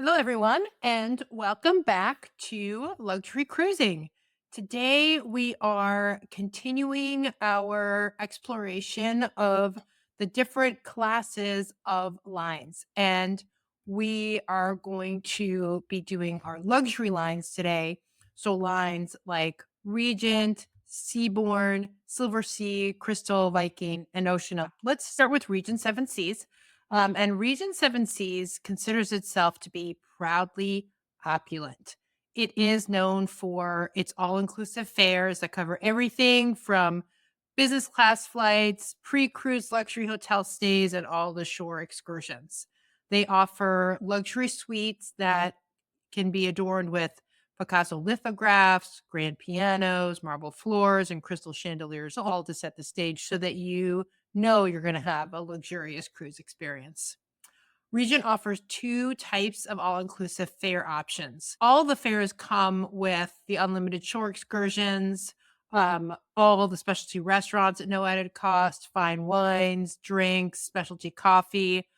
Hello, everyone, and welcome back to Luxury Cruising. Today, we are continuing our exploration of the different classes of lines, and we are going to be doing our luxury lines today. So, lines like Regent, Seabourn, Silver Sea, Krystal, Viking, and Oceana. Let's start with Regent Seven Seas. And Region Seven Seas considers itself to be proudly opulent. It is known for its all inclusive fares that cover everything from business class flights, pre cruise luxury hotel stays, and all the shore excursions. They offer luxury suites that can be adorned with Picasso lithographs, grand pianos, marble floors, and crystal chandeliers, all to set the stage so that you know you're going to have a luxurious cruise experience. Regent offers two types of all inclusive fare options. All the fares come with the unlimited shore excursions, all the specialty restaurants at no added cost, fine wines, drinks, specialty coffee.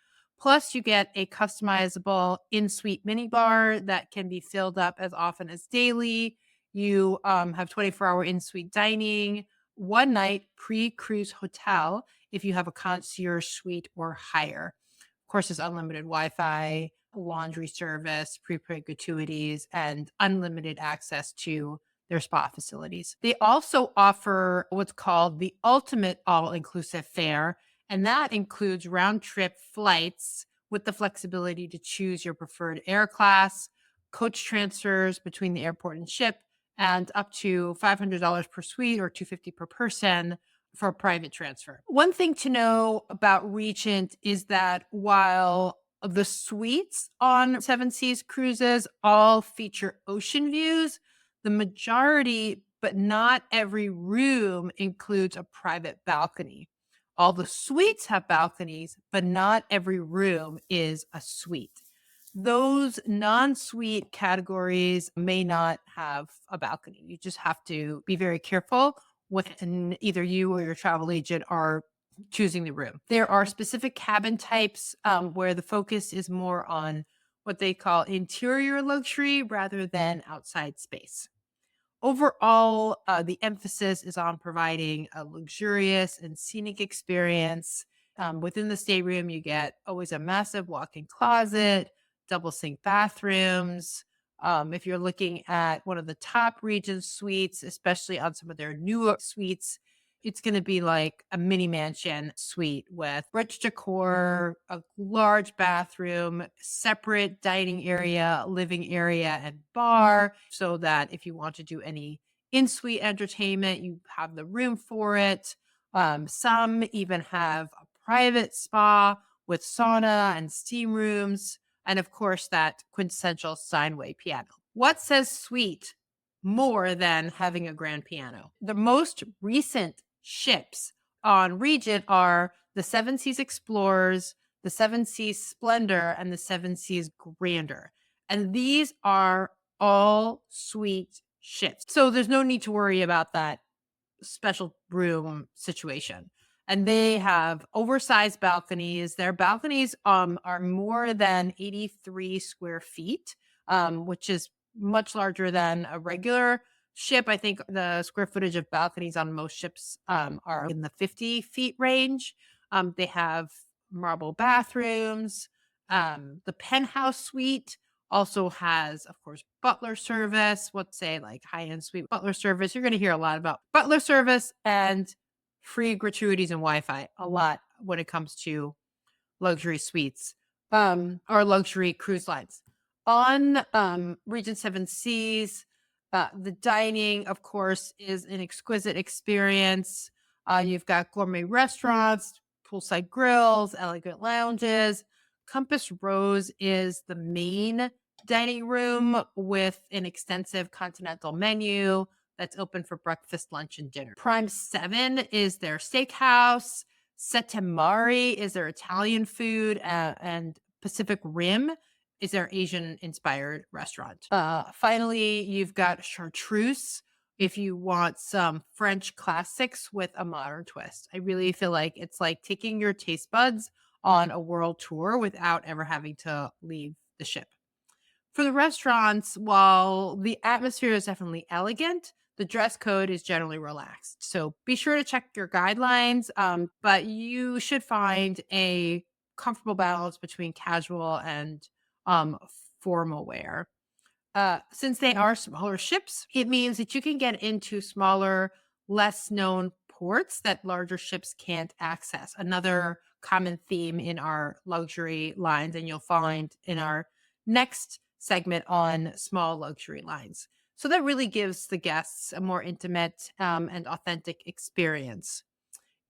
Plus, you get a customizable in suite minibar that can be filled up as often as daily. You have 24-hour in suite dining, one night pre cruise hotel if you have a concierge suite or higher. Of course, there's unlimited Wi-Fi, laundry service, prepaid gratuities, and unlimited access to their spa facilities. They also offer what's called the ultimate all-inclusive fare, and that includes round-trip flights with the flexibility to choose your preferred air class, coach transfers between the airport and ship, and up to $500 per suite or $250 per person for a private transfer. One thing to know about Regent is that while the suites on Seven Seas cruises all feature ocean views, the majority, but not every room, includes a private balcony. All the suites have balconies, but not every room is a suite. Those non suite categories may not have a balcony. You just have to be very careful when either you or your travel agent are choosing the room. There are specific cabin types where the focus is more on what they call interior luxury rather than outside space. Overall, the emphasis is on providing a luxurious and scenic experience. Within the stateroom, you get always a massive walk-in closet, double sink bathrooms. If you're looking at one of the top Regent suites, especially on some of their newer suites, it's going to be like a mini mansion suite with rich decor, a large bathroom, separate dining area, living area, and bar, so that if you want to do any in suite entertainment, you have the room for it. Some even have a private spa with sauna and steam rooms. And of course, that quintessential Steinway piano. What says suite more than having a grand piano? The most recent ships on Regent are the Seven Seas Explorers, the Seven Seas Splendor, and the Seven Seas Grandeur. And these are all suite ships. So there's no need to worry about that special room situation. And they have oversized balconies. Their balconies are more than 83 square feet, which is much larger than a regular ship. I think the square footage of balconies on most ships are in the 50 feet range. They have marble bathrooms. The penthouse suite also has, of course, butler service. Let's say like high-end suite butler service. You're going to hear a lot about butler service and free gratuities and Wi-Fi a lot when it comes to luxury suites or luxury cruise lines. On Regent Seven Seas, the dining, of course, is an exquisite experience. You've got gourmet restaurants, poolside grills, elegant lounges. Compass Rose is the main dining room with an extensive continental menu that's open for breakfast, lunch, and dinner. Prime 7 is their steakhouse. Setemari is their Italian food, and Pacific Rim is their Asian-inspired restaurant. Finally, you've got Chartreuse if you want some French classics with a modern twist. I really feel like it's like taking your taste buds on a world tour without ever having to leave the ship. For the restaurants, while the atmosphere is definitely elegant, the dress code is generally relaxed. So be sure to check your guidelines, but you should find a comfortable balance between casual and um, formal wear. Since they are smaller ships, it means that you can get into smaller, less known ports that larger ships can't access. Another common theme in our luxury lines, and you'll find in our next segment on small luxury lines. So that really gives the guests a more intimate and authentic experience.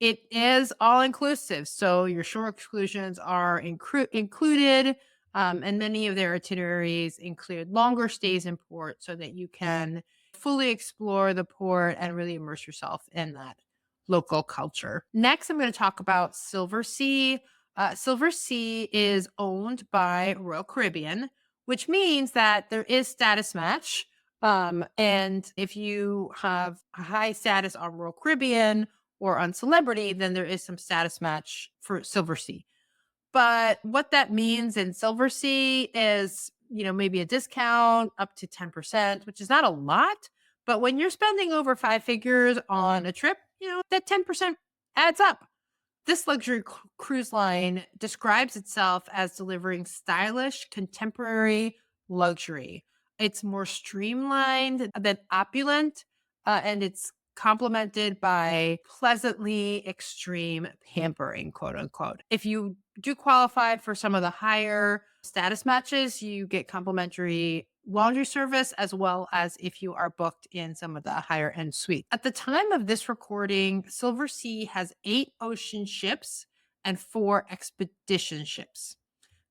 It is all inclusive, so your shore exclusions are included, and many of their itineraries include longer stays in port so that you can fully explore the port and really immerse yourself in that local culture. Next, I'm going to talk about Silver Sea. Silver Sea is owned by Royal Caribbean, which means that there is status match. And if you have a high status on Royal Caribbean or on Celebrity, then there is some status match for Silver Sea. But what that means in Silver Sea is, maybe a discount up to 10%, which is not a lot. But when you're spending over five figures on a trip, that 10% adds up. This luxury cruise line describes itself as delivering stylish, contemporary luxury. It's more streamlined than opulent, and it's complemented by pleasantly extreme pampering, quote unquote. If you do qualify for some of the higher status matches, you get complimentary laundry service, as well as if you are booked in some of the higher end suites. At the time of this recording, Silver Sea has 8 ocean ships and 4 expedition ships.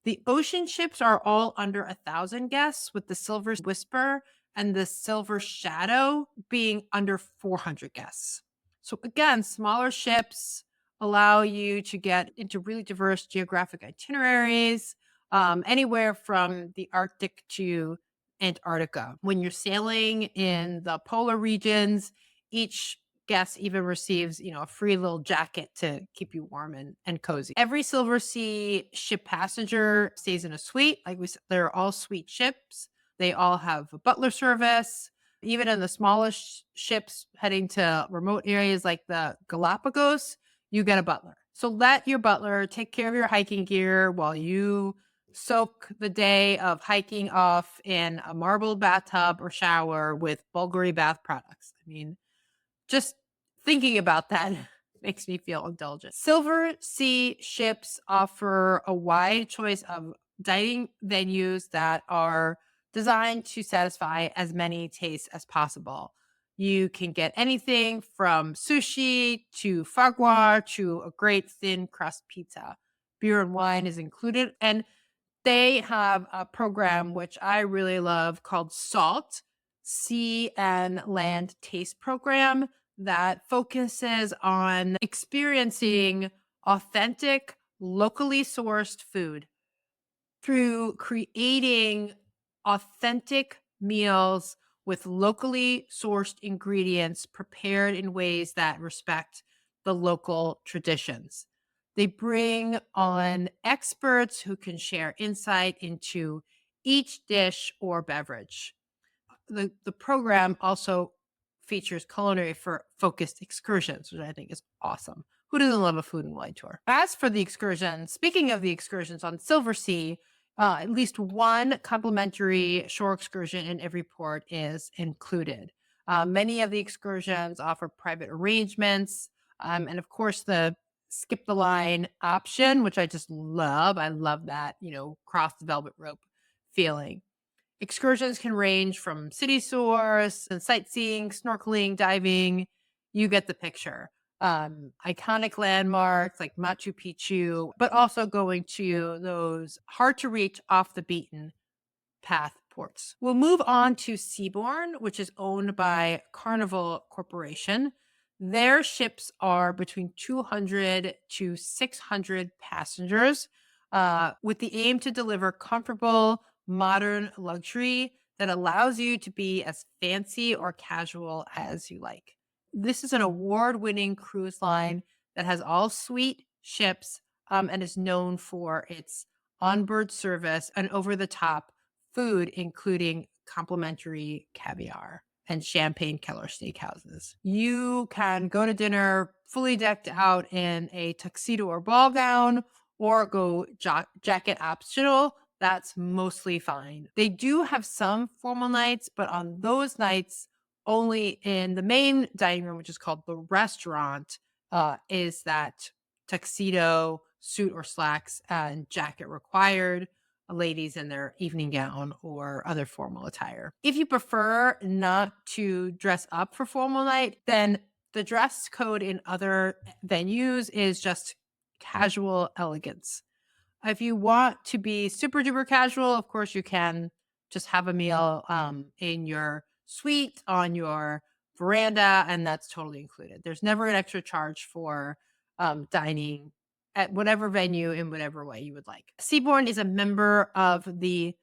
The ocean ships are all under 1,000 guests, with the Silver Whisper and the Silver Shadow being under 400 guests. So again, smaller ships allow you to get into really diverse geographic itineraries, anywhere from the Arctic to Antarctica. When you're sailing in the polar regions, each guest even receives, a free little jacket to keep you warm and cozy. Every Silver Sea ship passenger stays in a suite. Like we said, they're all suite ships. They all have a butler service. Even in the smallest ships heading to remote areas like the Galapagos, you get a butler. So let your butler take care of your hiking gear while you soak the day of hiking off in a marbled bathtub or shower with Bulgari bath products. I mean, just thinking about that makes me feel indulgent. Silver Sea ships offer a wide choice of dining venues that are designed to satisfy as many tastes as possible. You can get anything from sushi to foie gras to a great thin crust pizza. Beer and wine is included. And they have a program which I really love called SALT, Sea and Land Taste Program, that focuses on experiencing authentic, locally sourced food through creating authentic meals with locally sourced ingredients prepared in ways that respect the local traditions. They bring on experts who can share insight into each dish or beverage. The program also features culinary for focused excursions, which I think is awesome. Who doesn't love a food and wine tour? As for the excursions, speaking of the excursions on Silver Sea, at least one complimentary shore excursion in every port is included. Many of the excursions offer private arrangements, and of course, the skip the line option, which I just love. I love that, cross the velvet rope feeling. Excursions can range from city tours and sightseeing, snorkeling, diving. You get the picture. Iconic landmarks like Machu Picchu, but also going to those hard to reach off the beaten path ports. We'll move on to Seabourn, which is owned by Carnival Corporation. Their ships are between 200 to 600 passengers, with the aim to deliver comfortable, modern luxury that allows you to be as fancy or casual as you like. This is an award winning cruise line that has all suite ships, and is known for its onboard service and over the top food, including complimentary caviar and champagne Keller steakhouses. You can go to dinner fully decked out in a tuxedo or ball gown, or go jacket optional. That's mostly fine. They do have some formal nights, but on those nights, only in the main dining room, which is called the restaurant, is that tuxedo, suit or slacks, and jacket required. Ladies in their evening gown or other formal attire. If you prefer not to dress up for formal night, then the dress code in other venues is just casual elegance. If you want to be super duper casual, of course, you can just have a meal in your suite on your veranda, and that's totally included. There's never an extra charge for dining at whatever venue in whatever way you would like. Seabourn is a member of the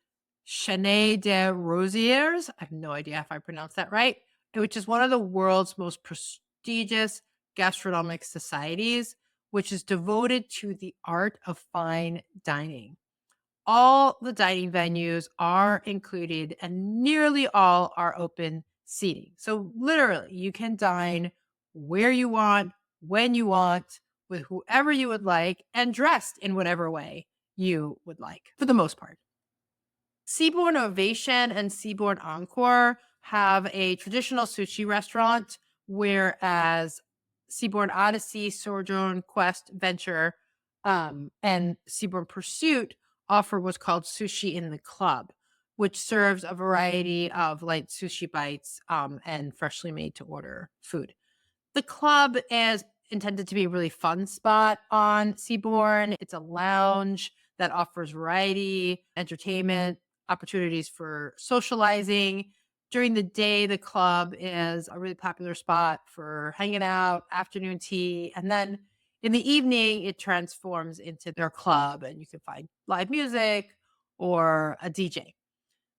Chaîne des Rosiers. I have no idea if I pronounced that right, which is one of the world's most prestigious gastronomic societies, which is devoted to the art of fine dining. All the dining venues are included, and nearly all are open seating. So, literally, you can dine where you want, when you want, with whoever you would like, and dressed in whatever way you would like, for the most part. Seabourn Ovation and Seabourn Encore have a traditional sushi restaurant, whereas Seabourn Odyssey, Sojourn Quest Venture, and Seabourn Pursuit offer what's called Sushi in the Club, which serves a variety of light sushi bites and freshly made to order food. The club is intended to be a really fun spot on Seabourn. It's a lounge that offers variety, entertainment, opportunities for socializing. During the day, the club is a really popular spot for hanging out, afternoon tea, and then in the evening, it transforms into their club, and you can find live music or a DJ.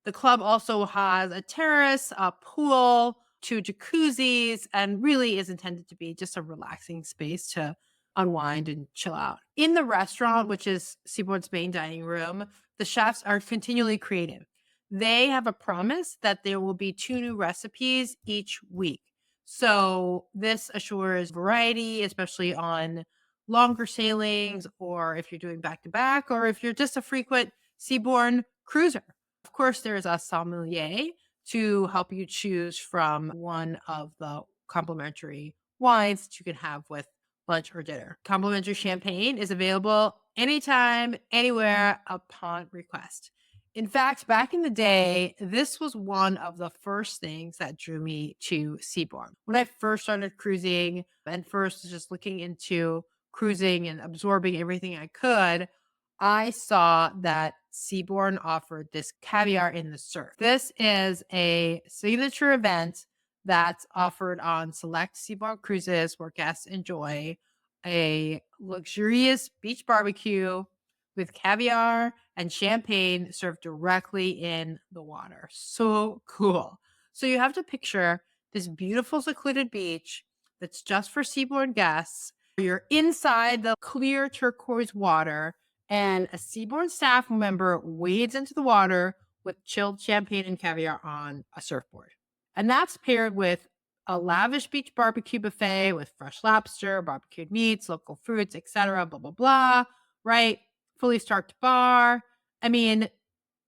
The club also has a terrace, a pool, two jacuzzis, and really is intended to be just a relaxing space to unwind and chill out. In the restaurant, which is Seaboard's main dining room, the chefs are continually creative. They have a promise that there will be 2 new recipes each week. So this assures variety, especially on longer sailings, or if you're doing back to back, or if you're just a frequent Seabourn cruiser. Of course, there is a sommelier to help you choose from one of the complimentary wines that you can have with lunch or dinner. Complimentary champagne is available anytime, anywhere, upon request. In fact, back in the day, this was one of the first things that drew me to Seabourn. When I first started cruising and first just looking into cruising and absorbing everything I could, I saw that Seabourn offered this caviar in the surf. This is a signature event that's offered on select Seabourn cruises where guests enjoy a luxurious beach barbecue with caviar and champagne served directly in the water. So cool. So you have to picture this beautiful secluded beach that's just for Seabourn guests. You're inside the clear turquoise water, and a Seabourn staff member wades into the water with chilled champagne and caviar on a surfboard. And that's paired with a lavish beach barbecue buffet with fresh lobster, barbecued meats, local fruits, etc., blah, blah, blah, right? Fully stocked bar. I mean,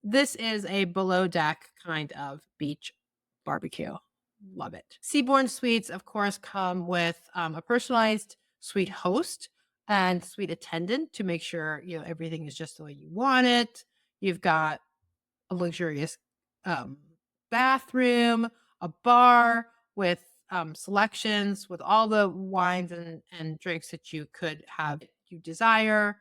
this is a below deck kind of beach barbecue. Love it. Seabourn suites, of course, come with a personalized suite host and suite attendant to make sure everything is just the way you want it. You've got a luxurious bathroom, a bar with selections with all the wines and drinks that you could have you desire.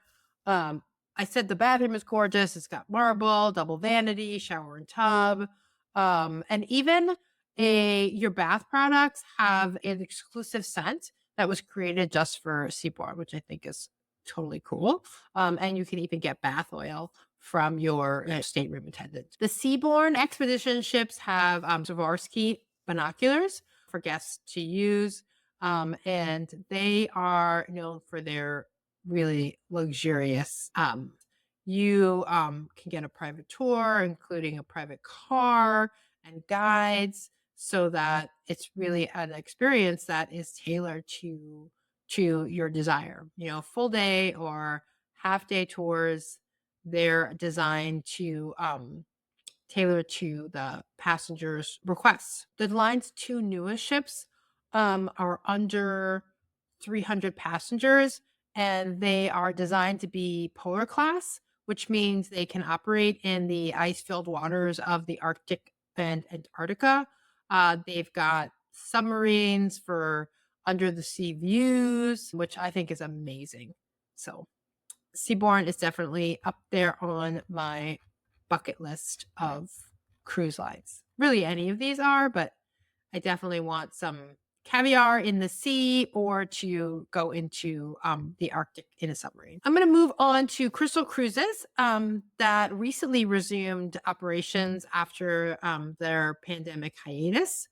I said the bathroom is gorgeous. It's got marble, double vanity, shower and tub, and even your bath products have an exclusive scent that was created just for Seabourn, which I think is totally cool. And you can even get bath oil from your stateroom attendant. The Seabourn expedition ships have Swarovski binoculars for guests to use, and they are known for their really luxurious You can get a private tour, including a private car and guides, so that it's really an experience that is tailored to your desire. Full day or half day tours, they're designed to tailored to the passengers' requests. The line's two newest ships are under 300 passengers, and they are designed to be polar class, which means they can operate in the ice filled waters of the Arctic and Antarctica. They've got submarines for under the sea views, which I think is amazing. So, Seabourn is definitely up there on my bucket list of cruise lines. Really, any of these are, but I definitely want some caviar in the sea or to go into the Arctic in a submarine. I'm going to move on to Krystal Cruises that recently resumed operations after their pandemic hiatus.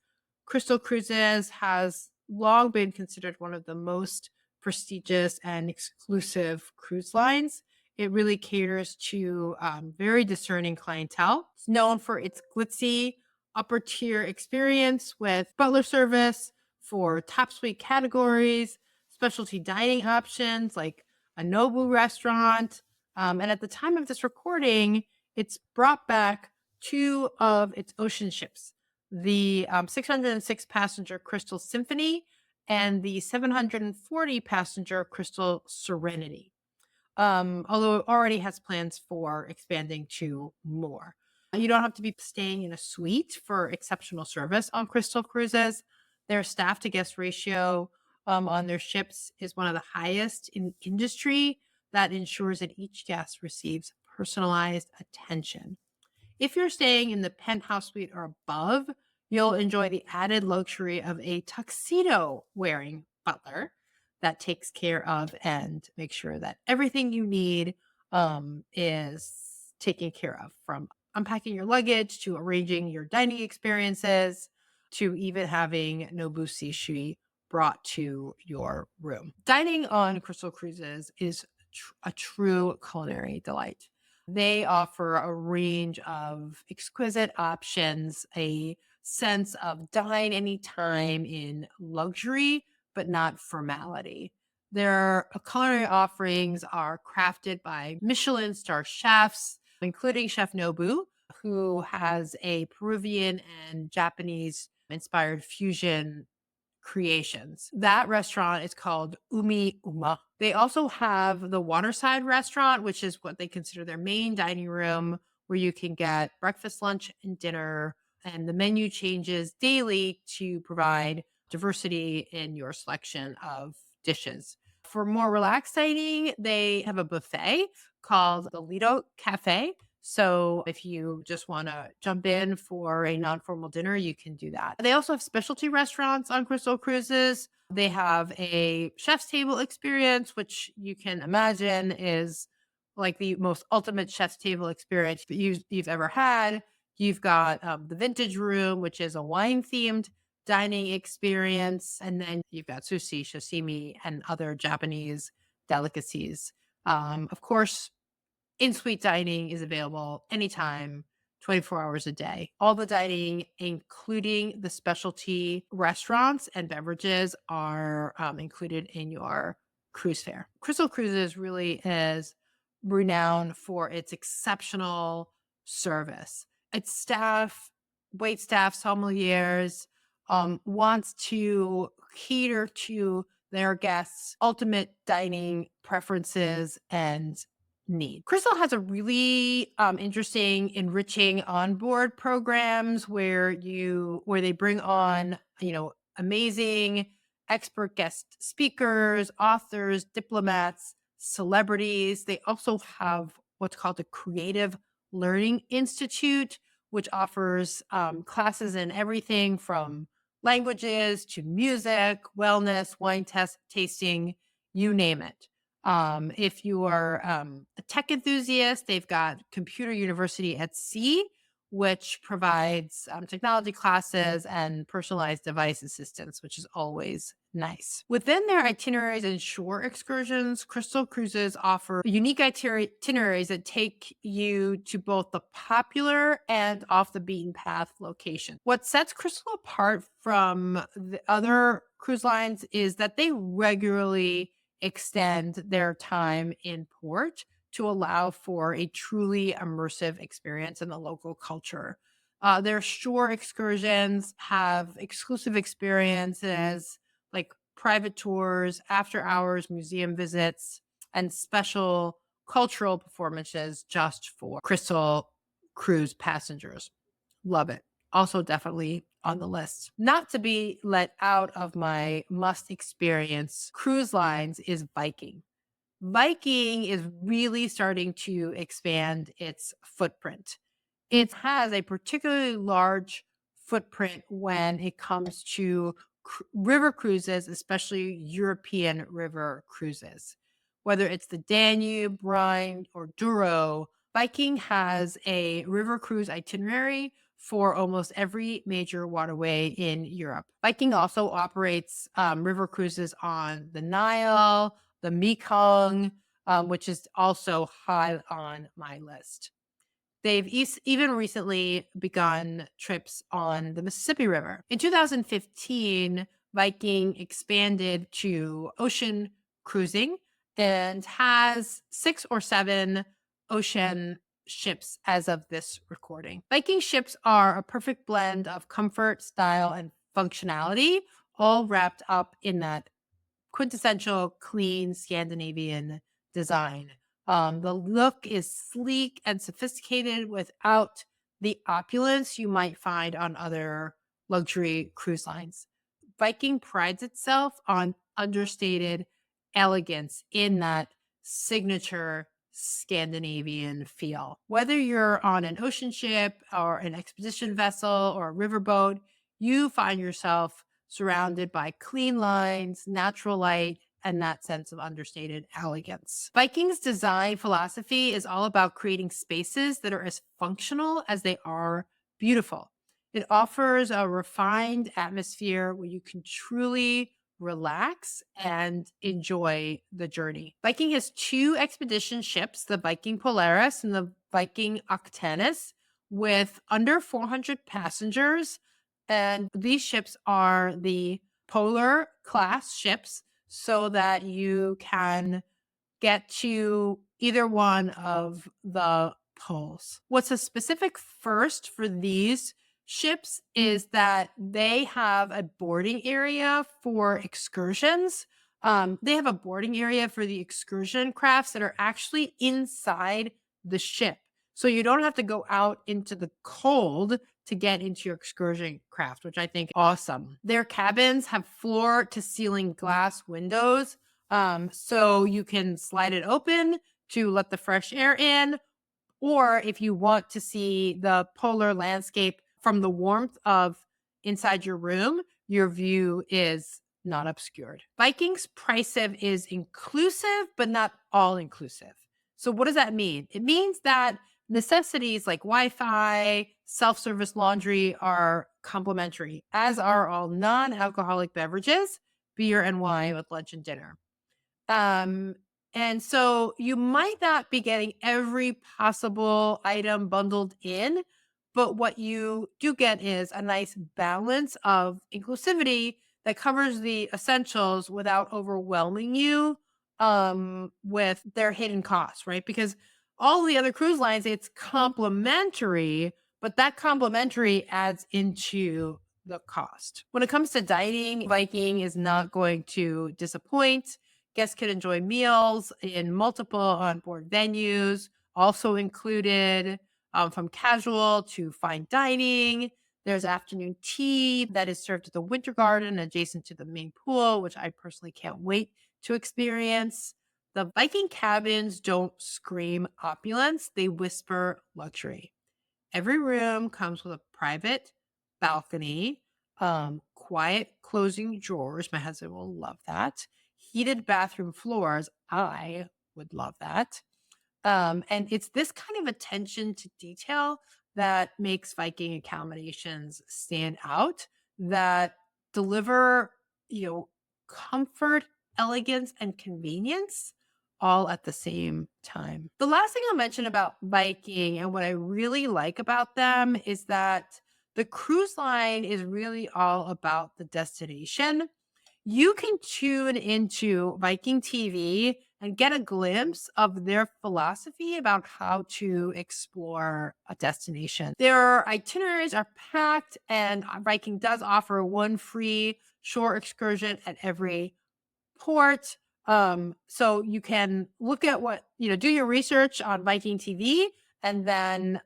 Krystal Cruises has long been considered one of the most prestigious and exclusive cruise lines. It really caters to very discerning clientele. It's known for its glitzy upper tier experience with butler service for top suite categories, specialty dining options like a Nobu restaurant. And at the time of this recording, it's brought back two of its ocean ships, the 606 passenger Krystal Symphony and the 740 passenger Krystal Serenity. Although it already has plans for expanding to more. You don't have to be staying in a suite for exceptional service on Krystal Cruises. Their staff to guest ratio on their ships is one of the highest in industry. That ensures that each guest receives personalized attention. If you're staying in the penthouse suite or above, you'll enjoy the added luxury of a tuxedo wearing butler that takes care of and makes sure that everything you need is taken care of, from unpacking your luggage to arranging your dining experiences to even having Nobu sushi brought to your room. Dining on Krystal Cruises is a true culinary delight. They offer a range of exquisite options, a sense of dine anytime in luxury, but not formality. Their culinary offerings are crafted by Michelin star chefs, including Chef Nobu, who has a Peruvian and Japanese inspired fusion creations. That restaurant is called Umi Uma. They also have the Waterside restaurant, which is what they consider their main dining room, where you can get breakfast, lunch, and dinner. And the menu changes daily to provide diversity in your selection of dishes. For more relaxed dining, they have a buffet called the Lido Cafe. So if you just want to jump in for a non-formal dinner, you can do that. They also have specialty restaurants on Krystal Cruises. They have a chef's table experience, which you can imagine is like the most ultimate chef's table experience you've ever had. You've got the vintage room, which is a wine themed dining experience. And then you've got sushi, sashimi, and other Japanese delicacies. Of course, in-suite dining is available anytime, 24 hours a day. All the dining, including the specialty restaurants and beverages, are included in your cruise fare. Krystal Cruises really is renowned for its exceptional service. Its staff, wait staff, sommeliers, wants to cater to their guests' ultimate dining preferences and need. Krystal has a really interesting, enriching onboard programs where they bring on, amazing expert guest speakers, authors, diplomats, celebrities. They also have what's called the Creative Learning Institute, which offers classes in everything from languages to music, wellness, wine tasting, you name it. If you are a tech enthusiast, they've got Computer University at Sea, which provides technology classes and personalized device assistance, which is always nice. Within their itineraries and shore excursions, Krystal Cruises offer unique itineraries that take you to both the popular and off the beaten path locations. What sets Krystal apart from the other cruise lines is that they regularly extend their time in port to allow for a truly immersive experience in the local culture. Their shore excursions have exclusive experiences like private tours, after hours museum visits, and special cultural performances just for Krystal Cruise passengers. Love it. Also, definitely on the list. Not to be let out of my must experience cruise lines is Viking. Viking is really starting to expand its footprint. It has a particularly large footprint when it comes to river cruises, especially European river cruises. Whether it's the Danube, Rhine, or Douro, Viking has a river cruise itinerary for almost every major waterway in Europe. Viking also operates river cruises on the Nile, the Mekong, which is also high on my list. They've even recently begun trips on the Mississippi River. In 2015, Viking expanded to ocean cruising and has 6 or 7 ocean ships as of this recording. Viking ships are a perfect blend of comfort, style, and functionality, all wrapped up in that quintessential clean Scandinavian design. The look is sleek and sophisticated without the opulence you might find on other luxury cruise lines. Viking prides itself on understated elegance in that signature Scandinavian feel. Whether you're on an ocean ship or an expedition vessel or a riverboat, you find yourself surrounded by clean lines, natural light, and that sense of understated elegance. Viking's design philosophy is all about creating spaces that are as functional as they are beautiful. It offers a refined atmosphere where you can truly relax and enjoy the journey. Viking has 2 expedition ships, the Viking Polaris and the Viking Octanus, with under 400 passengers. And these ships are the polar class ships so that you can get to either one of the poles. What's a specific first for these ships is that they have a boarding area for excursions. They have a boarding area for the excursion crafts that are actually inside the ship. So you don't have to go out into the cold to get into your excursion craft, which I think is awesome. Their cabins have floor to ceiling glass windows, so you can slide it open to let the fresh air in, or if you want to see the polar landscape from the warmth of inside your room, your view is not obscured. Viking's pricing is inclusive, but not all inclusive. So what does that mean? It means that necessities like Wi-Fi, self-service laundry are complimentary, as are all non-alcoholic beverages, beer and wine with lunch and dinner. Um, and so you might not be getting every possible item bundled in, but what you do get is a nice balance of inclusivity that covers the essentials without overwhelming you with their hidden costs, right? Because all the other cruise lines, it's complimentary, but that complimentary adds into the cost. When it comes to dining, Viking is not going to disappoint. Guests can enjoy meals in multiple onboard venues, also included from casual to fine dining. There's afternoon tea that is served at the Winter Garden adjacent to the main pool, which I personally can't wait to experience. The Viking cabins don't scream opulence, they whisper luxury. Every room comes with a private balcony, quiet closing drawers. My husband will love that. Heated bathroom floors. I would love that. And it's this kind of attention to detail that makes Viking accommodations stand out, that deliver, comfort, elegance, and convenience all at the same time. The last thing I'll mention about Viking and what I really like about them is that the cruise line is really all about the destination. You can tune into Viking TV and get a glimpse of their philosophy about how to explore a destination. Their itineraries are packed, and Viking does offer one free shore excursion at every port. So you can look at do your research on Viking TV and then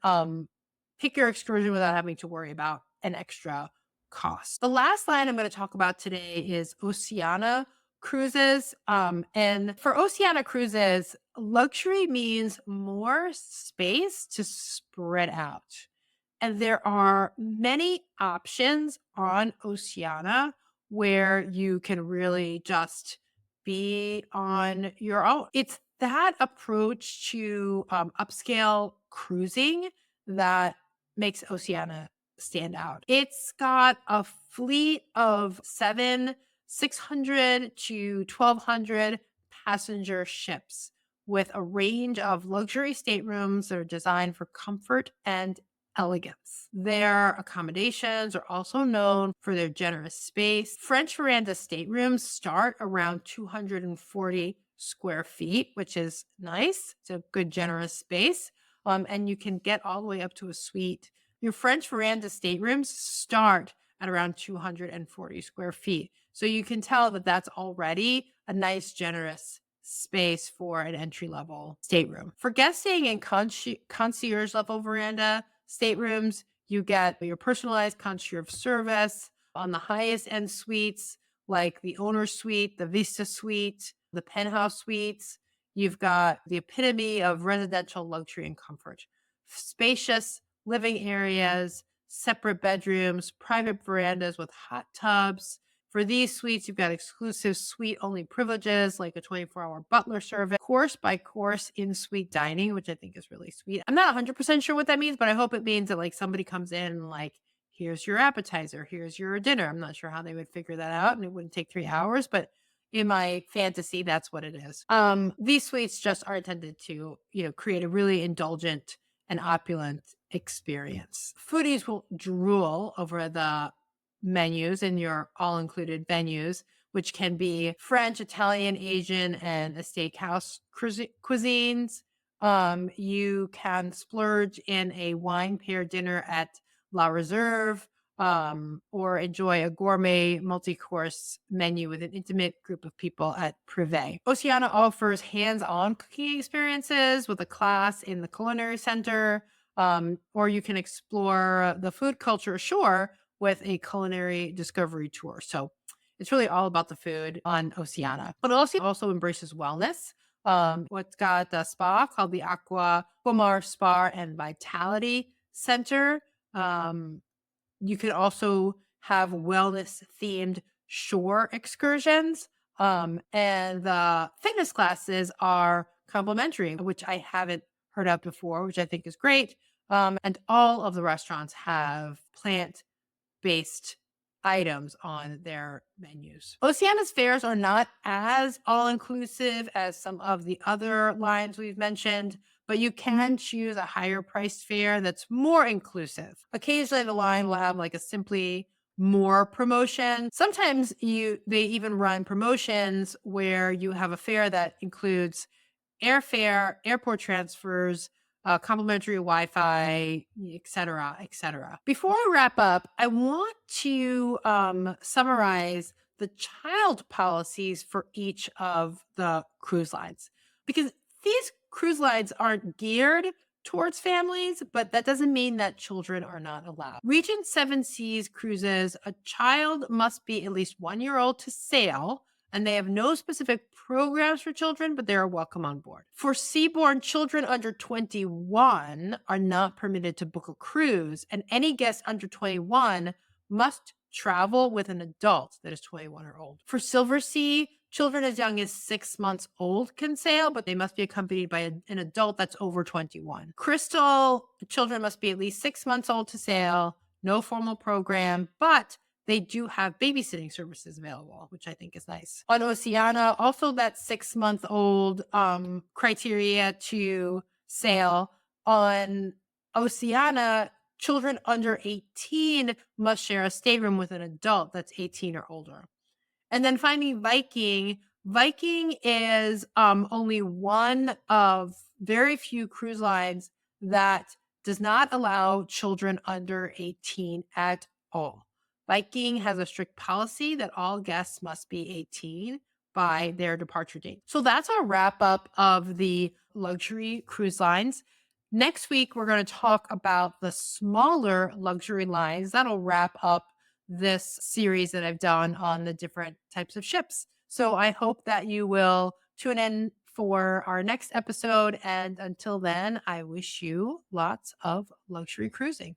pick your excursion without having to worry about an extra cost. The last line I'm going to talk about today is Oceana cruises. And for Oceana cruises, luxury means more space to spread out. And there are many options on Oceana where you can really just be on your own. It's that approach to upscale cruising that makes Oceana stand out. It's got a fleet of 600 to 1,200 passenger ships with a range of luxury staterooms that are designed for comfort and elegance. Their accommodations are also known for their generous space. French veranda staterooms start around 240 square feet, which is nice. It's a good, generous space. And you can get all the way up to a suite. Your French veranda staterooms start at around 240 square feet. So you can tell that that's already a nice, generous space for an entry-level stateroom. For guests staying in concierge level veranda staterooms, you get your personalized concierge service on the highest end suites, like the owner suite, the Vista suite, the penthouse suites. You've got the epitome of residential luxury and comfort. Spacious living areas, separate bedrooms, private verandas with hot tubs. For these suites, you've got exclusive suite-only privileges like a 24-hour butler service, course-by-course in-suite dining, which I think is really sweet. I'm not 100% sure what that means, but I hope it means that somebody comes in and here's your appetizer, here's your dinner. I'm not sure how they would figure that out, and it wouldn't take 3 hours, but in my fantasy, that's what it is. These suites just are intended to, create a really indulgent and opulent experience. Foodies will drool over the menus in your all-included venues, which can be French, Italian, Asian, and a steakhouse cuisines. You can splurge in a wine pair dinner at La Reserve, or enjoy a gourmet multi-course menu with an intimate group of people at Privé. Oceana offers hands-on cooking experiences with a class in the Culinary Center, or you can explore the food culture ashore with a culinary discovery tour. So it's really all about the food on Oceana. But it also embraces wellness. What's got a spa called the Aquamar Spa and Vitality Center. You could also have wellness-themed shore excursions. And the fitness classes are complimentary, which I haven't heard of before, which I think is great. And all of the restaurants have plant-based items on their menus. Oceana's fares are not as all-inclusive as some of the other lines we've mentioned, but you can choose a higher priced fare that's more inclusive. Occasionally the line will have a simply more promotion. Sometimes they even run promotions where you have a fare that includes airfare, airport transfers, complimentary Wi-Fi, et cetera, et cetera. Before I wrap up, I want to summarize the child policies for each of the cruise lines, because these cruise lines aren't geared towards families, but that doesn't mean that children are not allowed. Regent Seven Seas cruises, a child must be at least 1 year old to sail, and they have no specific programs for children, but they are welcome on board. For Seabourn, children under 21 are not permitted to book a cruise, and any guest under 21 must travel with an adult that is 21 or older. For Silversea, Children as young as 6 months old can sail, but they must be accompanied by an adult that's over 21. Krystal, children must be at least 6 months old to sail, no formal program, but they do have babysitting services available, which I think is nice. On Oceana, also that 6 month old criteria to sail. On Oceana, children under 18 must share a stateroom with an adult that's 18 or older. And then finally, Viking. Viking is only one of very few cruise lines that does not allow children under 18 at all. Viking has a strict policy that all guests must be 18 by their departure date. So that's our wrap up of the luxury cruise lines. Next week, we're going to talk about the smaller luxury lines. That'll wrap up this series that I've done on the different types of ships. So I hope that you will tune in for our next episode. And until then, I wish you lots of luxury cruising.